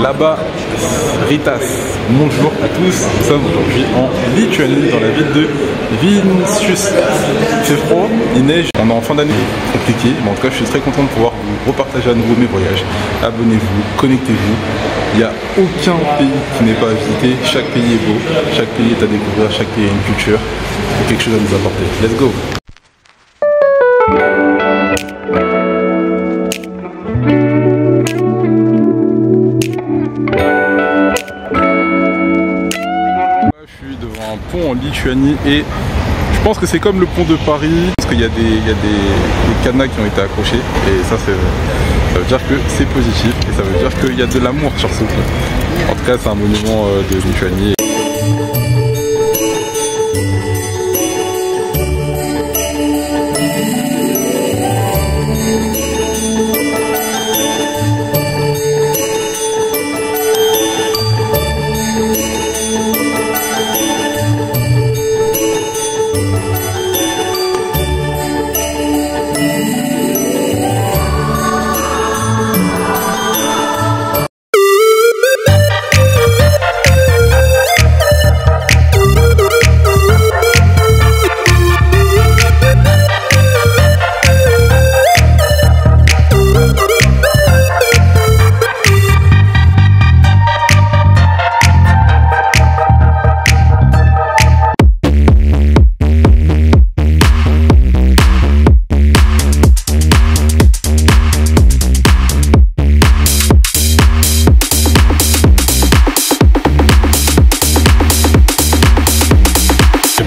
Là-bas, Ritas, bonjour à tous, nous sommes aujourd'hui en Lituanie, dans la ville de Vilnius. Il fait froid, il neige, on est en fin d'année, compliqué, mais en tout cas je suis très content de pouvoir vous repartager à nouveau mes voyages. Abonnez-vous, connectez-vous, il n'y a aucun pays qui n'est pas à visiter, chaque pays est beau, chaque pays est à découvrir, chaque pays a une culture, et quelque chose à nous apporter. Let's go! En Lituanie et je pense que c'est comme le pont de Paris parce qu'il y a des cadenas qui ont été accrochés et ça veut dire que c'est positif et ça veut dire qu'il y a de l'amour sur ce truc. En tout cas c'est un monument de Lituanie.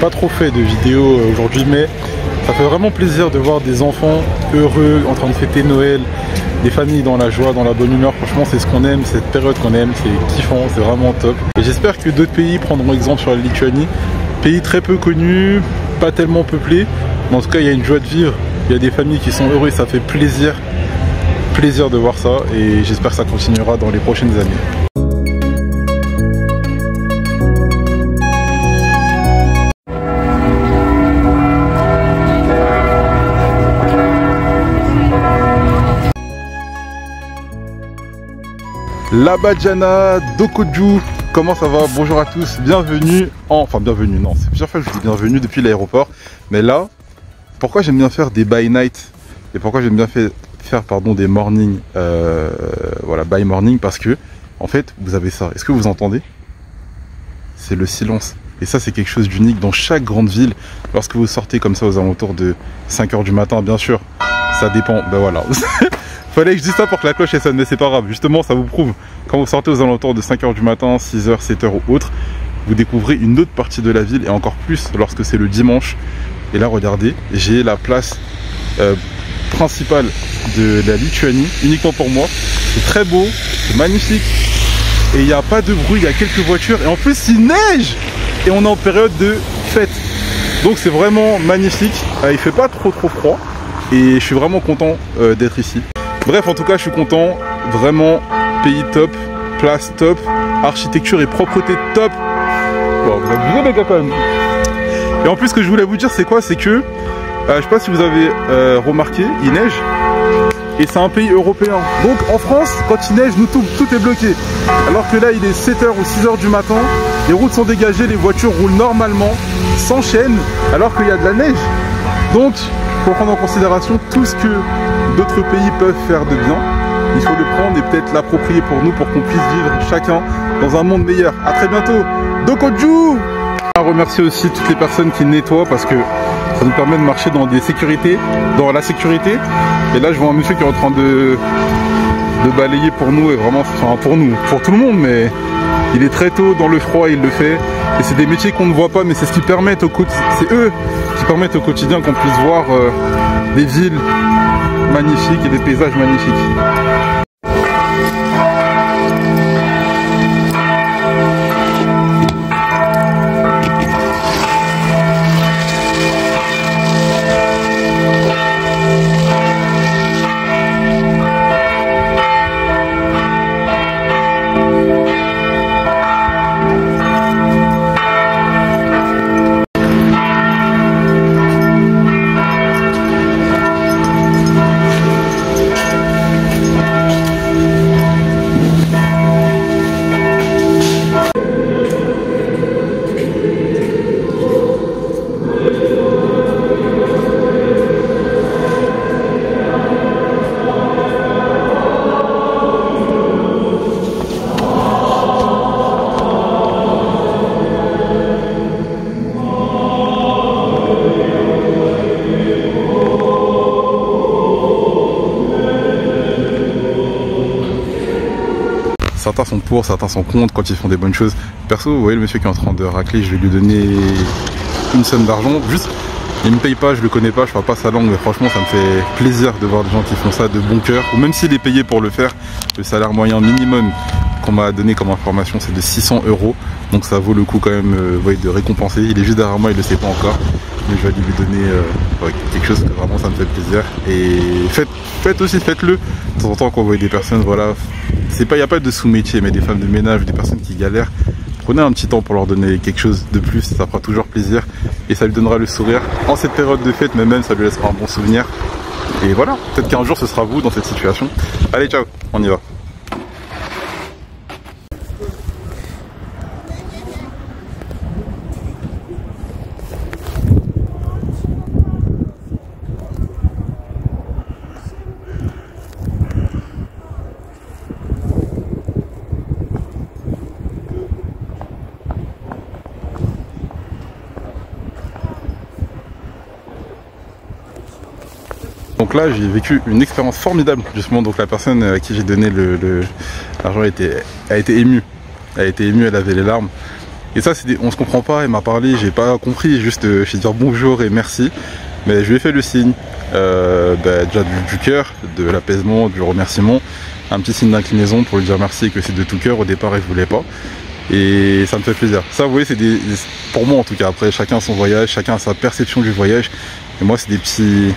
Pas trop fait de vidéos aujourd'hui, mais ça fait vraiment plaisir de voir des enfants heureux en train de fêter Noël, des familles dans la joie, dans la bonne humeur. Franchement c'est ce qu'on aime, cette période qu'on aime, c'est kiffant, c'est vraiment top et j'espère que d'autres pays prendront exemple sur la Lituanie, pays très peu connu, pas tellement peuplé, mais en tout cas il y a une joie de vivre, il y a des familles qui sont heureuses, ça fait plaisir de voir ça et j'espère que ça continuera dans les prochaines années. Labadjana, Dokoju, comment ça va? Bonjour à tous, bienvenue bienvenue, non, c'est plusieurs fois que je dis bienvenue depuis l'aéroport. Mais là, pourquoi j'aime bien faire des by night et pourquoi j'aime bien faire des morning, voilà, by morning, parce que en fait, vous avez ça. Est-ce que vous entendez? C'est le silence. Et ça, c'est quelque chose d'unique dans chaque grande ville. Lorsque vous sortez comme ça aux alentours de 5 h du matin, bien sûr, ça dépend, ben voilà. Fallait que je dise ça pour que la cloche elle sonne, mais c'est pas grave. Justement, ça vous prouve. Quand vous sortez aux alentours de 5 h du matin, 6 h, 7 h ou autre, vous découvrez une autre partie de la ville et encore plus lorsque c'est le dimanche. Et là, regardez, j'ai la place principale de la Lituanie, uniquement pour moi. C'est très beau, c'est magnifique. Et il n'y a pas de bruit, il y a quelques voitures. Et en plus, il neige. Et on est en période de fête. Donc c'est vraiment magnifique. Il fait pas trop froid. Et je suis vraiment content d'être ici. Bref, en tout cas, je suis content. Vraiment, pays top, place top, architecture et propreté top. Bon, vous abusez les gars quand même. Et en plus, ce que je voulais vous dire, c'est quoi? C'est que, je sais pas si vous avez remarqué, il neige. Et c'est un pays européen. Donc en France, quand il neige, nous tout est bloqué. Alors que là, il est 7 h ou 6 h du matin. Les routes sont dégagées, les voitures roulent normalement, s'enchaînent, alors qu'il y a de la neige. Donc, il faut prendre en considération tout ce que d'autres pays peuvent faire de bien. Il faut le prendre et peut-être l'approprier pour nous pour qu'on puisse vivre chacun dans un monde meilleur. A très bientôt. Dokoju! Je remercie aussi toutes les personnes qui nettoient parce que ça nous permet de marcher dans la sécurité. Et là je vois un monsieur qui est en train de balayer pour nous et vraiment, enfin pour nous, pour tout le monde, mais il est très tôt dans le froid, il le fait. Et c'est des métiers qu'on ne voit pas, mais c'est ce qui permettent c'est eux qui permettent au quotidien qu'on puisse voir des villes magnifiques et des paysages magnifiques. certains sont pour, certains sont contre quand ils font des bonnes choses. Perso, vous voyez le monsieur qui est en train de racler, je vais lui donner une somme d'argent, juste, il me paye pas, je le connais pas, je parle pas sa langue, mais franchement ça me fait plaisir de voir des gens qui font ça de bon cœur, ou même s'il est payé pour le faire, le salaire moyen minimum qu'on m'a donné comme information c'est de 600 €, donc ça vaut le coup quand même de récompenser. Il est juste derrière moi, il le sait pas encore, mais je vais lui donner quelque chose que vraiment ça me fait plaisir. Et faites-le de temps en temps quand vous voyez des personnes, voilà, c'est pas, y a pas de sous-métier, mais des femmes de ménage, des personnes qui galèrent, prenez un petit temps pour leur donner quelque chose de plus, ça fera toujours plaisir et ça lui donnera le sourire en cette période de fête, mais même ça lui laissera un bon souvenir. Et voilà, peut-être qu'un jour ce sera vous dans cette situation. Allez, ciao, on y va. Donc là j'ai vécu une expérience formidable justement, donc la personne à qui j'ai donné l'argent a été émue, elle avait les larmes. Et ça on se comprend pas, elle m'a parlé, j'ai pas compris, juste je vais dire bonjour et merci. Mais je lui ai fait le signe, déjà du cœur, de l'apaisement, du remerciement, un petit signe d'inclinaison pour lui dire merci et que c'est de tout cœur, au départ elle voulait pas. Et ça me fait plaisir. Ça vous voyez c'est pour moi en tout cas, après chacun son voyage, chacun sa perception du voyage. Et moi c'est des petits...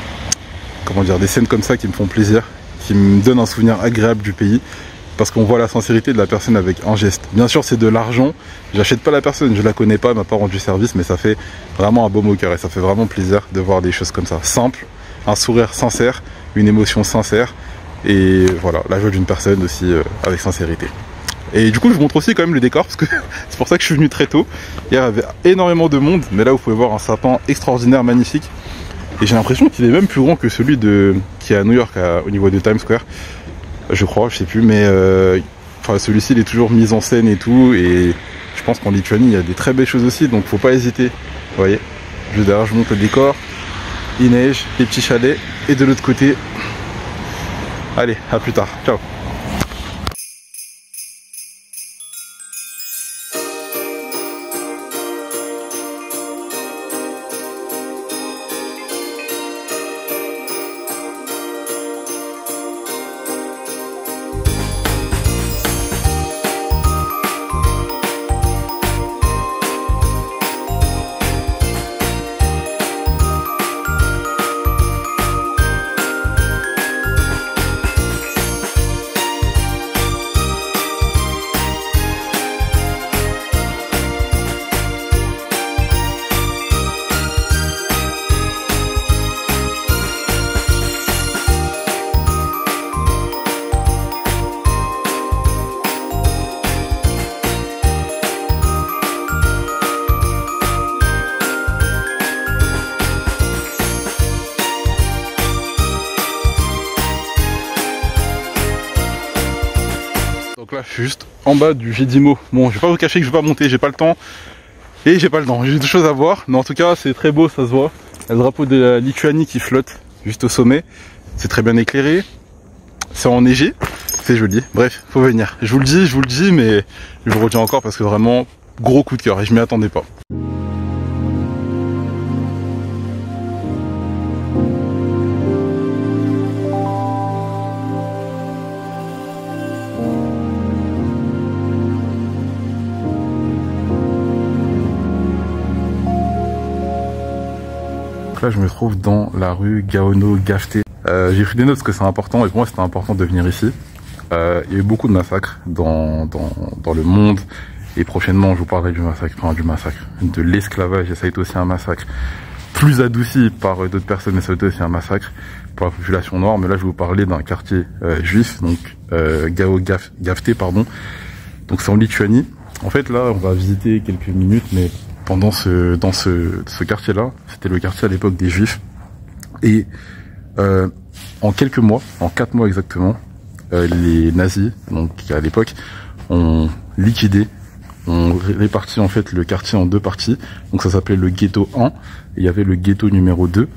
des scènes comme ça qui me font plaisir, qui me donnent un souvenir agréable du pays, parce qu'on voit la sincérité de la personne avec un geste. Bien sûr c'est de l'argent, j'achète pas la personne, je la connais pas, elle m'a pas rendu service, mais ça fait vraiment un baume au cœur et ça fait vraiment plaisir de voir des choses comme ça, simple, un sourire sincère, une émotion sincère, et voilà, la joie d'une personne aussi avec sincérité. Et du coup je vous montre aussi quand même le décor, parce que c'est pour ça que je suis venu très tôt. Hier il y avait énormément de monde, mais là vous pouvez voir un sapin extraordinaire, magnifique. Et j'ai l'impression qu'il est même plus grand que celui qui est à New York, au niveau de Times Square. Je crois, je sais plus, mais celui-ci il est toujours mis en scène et tout. Et je pense qu'en Lituanie il y a des très belles choses aussi, donc faut pas hésiter. Vous voyez, juste derrière je vous montre le décor, il neige, les petits chalets, et de l'autre côté. Allez, à plus tard, ciao. Donc là je suis juste en bas du Gedimo. Bon, je vais pas vous cacher que je vais pas monter, j'ai pas le temps. Et j'ai pas le temps, j'ai des choses à voir. Mais en tout cas c'est très beau, ça se voit. Il y a le drapeau de la Lituanie qui flotte juste au sommet. C'est très bien éclairé. C'est enneigé, c'est joli. Bref, faut venir. Je vous le dis, mais je vous retiens encore parce que vraiment gros coup de cœur et je m'y attendais pas. Là je me trouve dans la rue Gaono-Gafté. J'ai pris des notes parce que c'est important et pour moi c'était important de venir ici. Il y a eu beaucoup de massacres dans le monde et prochainement je vous parlerai du massacre, de l'esclavage, et ça a été aussi un massacre plus adouci par d'autres personnes, mais ça a été aussi un massacre pour la population noire. Mais là je vais vous parler d'un quartier juif, donc Gaono-Gafté pardon. Donc c'est en Lituanie. En fait là on va visiter quelques minutes, mais dans ce quartier-là, c'était le quartier à l'époque des Juifs. Et en quelques mois, en 4 mois exactement, les nazis, donc à l'époque, ont liquidé, ont réparti en fait le quartier en 2 parties. Donc ça s'appelait le ghetto 1, et il y avait le ghetto numéro 2.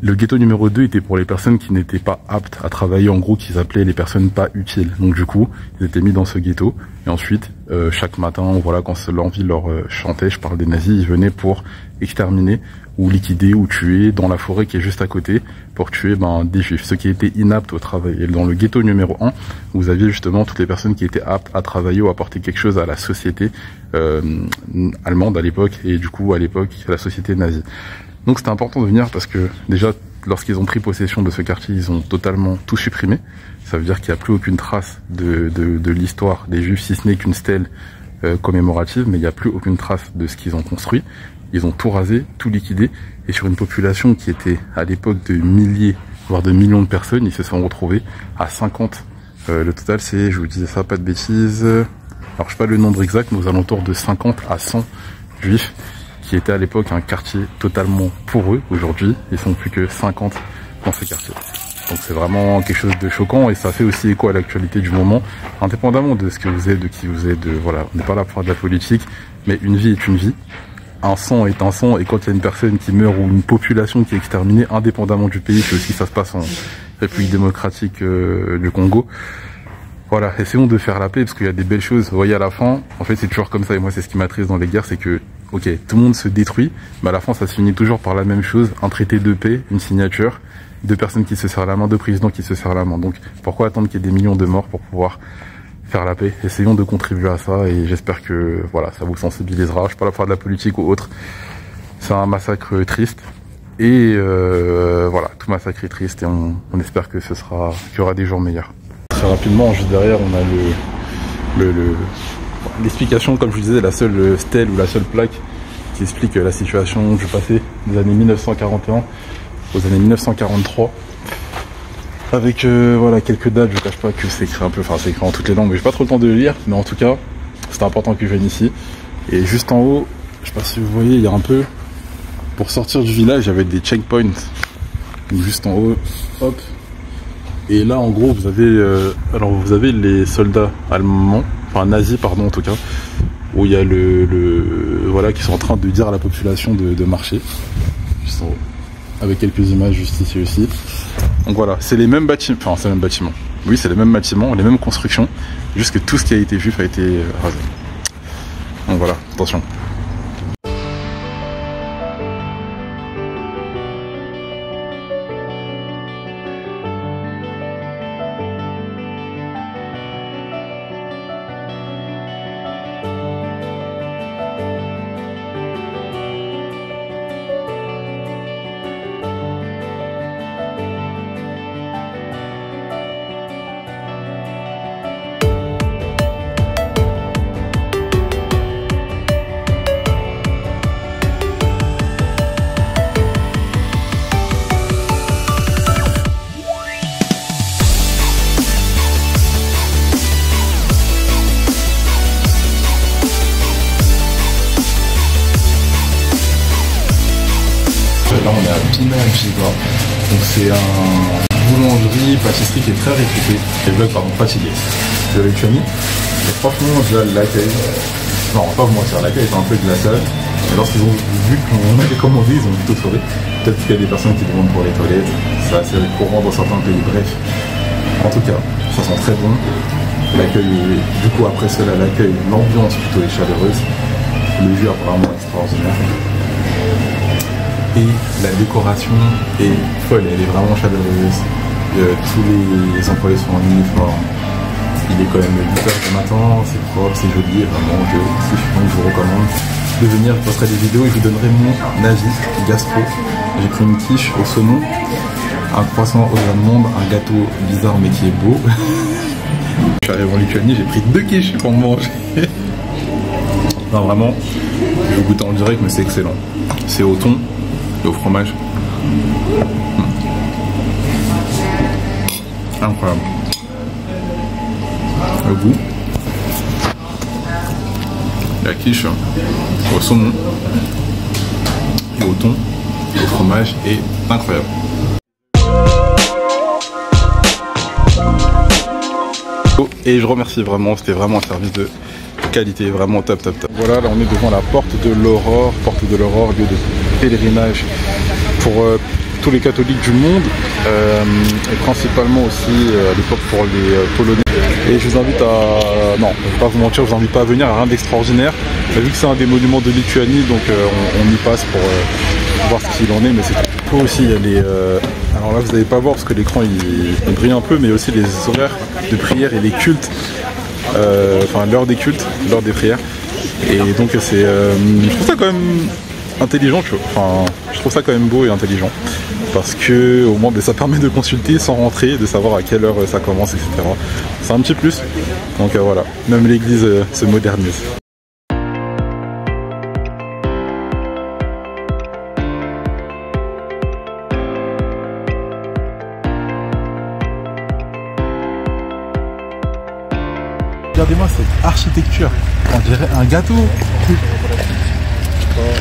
Le ghetto numéro 2 était pour les personnes qui n'étaient pas aptes à travailler, en gros, qu'ils appelaient les personnes pas utiles. Donc du coup, ils étaient mis dans ce ghetto. Et ensuite, chaque matin, voilà, quand l'envie leur chantait, je parle des nazis, ils venaient pour exterminer ou liquider ou tuer dans la forêt qui est juste à côté, pour tuer des juifs, ceux qui étaient inaptes au travail. Et dans le ghetto numéro 1, vous aviez justement toutes les personnes qui étaient aptes à travailler ou apporter quelque chose à la société allemande à l'époque, et du coup à l'époque à la société nazie. Donc c'était important de venir parce que déjà, lorsqu'ils ont pris possession de ce quartier, ils ont totalement tout supprimé. Ça veut dire qu'il n'y a plus aucune trace de l'histoire des Juifs, si ce n'est qu'une stèle commémorative, mais il n'y a plus aucune trace de ce qu'ils ont construit. Ils ont tout rasé, tout liquidé, et sur une population qui était à l'époque de milliers, voire de millions de personnes, ils se sont retrouvés à 50. Le total, c'est, je vous disais ça, pas de bêtises, alors je sais pas le nombre exact, mais aux alentours de 50 à 100 Juifs, qui était à l'époque un quartier totalement poreux. Aujourd'hui, ils sont plus que 50 dans ce quartier. Donc c'est vraiment quelque chose de choquant, et ça fait aussi écho à l'actualité du moment, indépendamment de ce que vous êtes, de qui vous êtes, voilà, on n'est pas là pour faire de la politique, mais une vie est une vie, un sang est un sang, et quand il y a une personne qui meurt ou une population qui est exterminée, indépendamment du pays, que si ça se passe en République démocratique du Congo, voilà, essayons de faire la paix, parce qu'il y a des belles choses. Vous voyez, à la fin, en fait c'est toujours comme ça, et moi c'est ce qui m'attriste dans les guerres, c'est que ok, tout le monde se détruit, mais à la fin ça se finit toujours par la même chose, un traité de paix, une signature, deux personnes qui se serrent la main, deux présidents qui se serrent la main. Donc pourquoi attendre qu'il y ait des millions de morts pour pouvoir faire la paix? Essayons de contribuer à ça, et j'espère que voilà, ça vous sensibilisera. Je suis pas là pour faire de la politique ou autre, c'est un massacre triste, et voilà, tout massacre est triste, et on espère que qu'il y aura des jours meilleurs. Très rapidement, juste derrière, on a l'explication, comme je vous disais, la seule stèle ou la seule plaque qui explique la situation du passé des années 1941 aux années 1943, avec voilà, quelques dates. Je ne cache pas que c'est écrit un peu, enfin c'est écrit en toutes les langues, mais j'ai pas trop le temps de le lire, mais en tout cas c'est important que je vienne ici. Et juste en haut, je sais pas si vous voyez, il y a un peu, pour sortir du village, il y avait des checkpoints, donc juste en haut, hop. Et là en gros vous avez les soldats allemands, enfin nazis pardon en tout cas, où il y a voilà, qui sont en train de dire à la population de marcher, juste en haut, avec quelques images juste ici aussi. Donc voilà, c'est les mêmes bâtiments, enfin c'est les mêmes bâtiments, oui c'est les mêmes bâtiments, les mêmes constructions, juste que tout ce qui a été juif a été rasé. Donc voilà, attention. Là on est à Pina-Gigua, donc c'est un boulangerie, pâtisserie qui est très réputée, les blocs pardon, fatigués de Lituanie. Et franchement déjà l'accueil, non pas vous mentir, l'accueil est un peu glacial, et lorsqu'ils ont vu qu'on avait commandé, ils ont plutôt sauvé. Peut-être qu'il y a des personnes qui demandent pour les toilettes, c'est assez courant dans certains pays, bref. En tout cas, ça sent très bon. L'accueil, du coup après cela, l'accueil, l'ambiance plutôt est chaleureuse, le jus apparemment extraordinaire. Et la décoration est folle, elle est vraiment chaleureuse. Tous les employés sont en uniforme. Il est quand même 8h du matin, c'est propre, c'est joli, vraiment je kiffe, donc je vous recommande de venir. Je posterai des vidéos et je vous donnerai mon avis gastro. J'ai pris une quiche au saumon, un croissant aux amandes, un gâteau bizarre mais qui est beau. Je suis arrivé en Lituanie, j'ai pris 2 quiches pour manger. Non vraiment, je vais goûter en direct mais c'est excellent. C'est au thon et au fromage. Incroyable. Le goût. La quiche au saumon et au thon et au fromage est incroyable. Et je remercie vraiment, c'était vraiment un service de qualité, vraiment top. Voilà, là on est devant la porte de l'Aurore, lieu de pèlerinage pour tous les catholiques du monde, et principalement aussi à l'époque pour les Polonais. Et je vous invite à... Non, je ne vais pas vous mentir, je vous invite pas à venir, à rien d'extraordinaire. Vu que c'est un des monuments de Lituanie, donc on y passe pour voir ce qu'il en est, mais c'est tout. Aussi, il y a les... alors là, vous n'allez pas voir parce que l'écran il brille un peu, mais aussi les horaires de prière et les cultes. Enfin, l'heure des cultes, l'heure des prières. Et donc c'est... je trouve ça quand même intelligent, tu vois. Enfin, je trouve ça quand même beau et intelligent. Parce que au moins ça permet de consulter sans rentrer, de savoir à quelle heure ça commence, etc. C'est un petit plus. Donc voilà, même l'église se modernise. Regardez-moi cette architecture, on dirait un gâteau.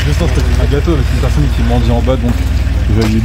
Juste un gâteau avec une personne qui mendie en bas, donc je vais lui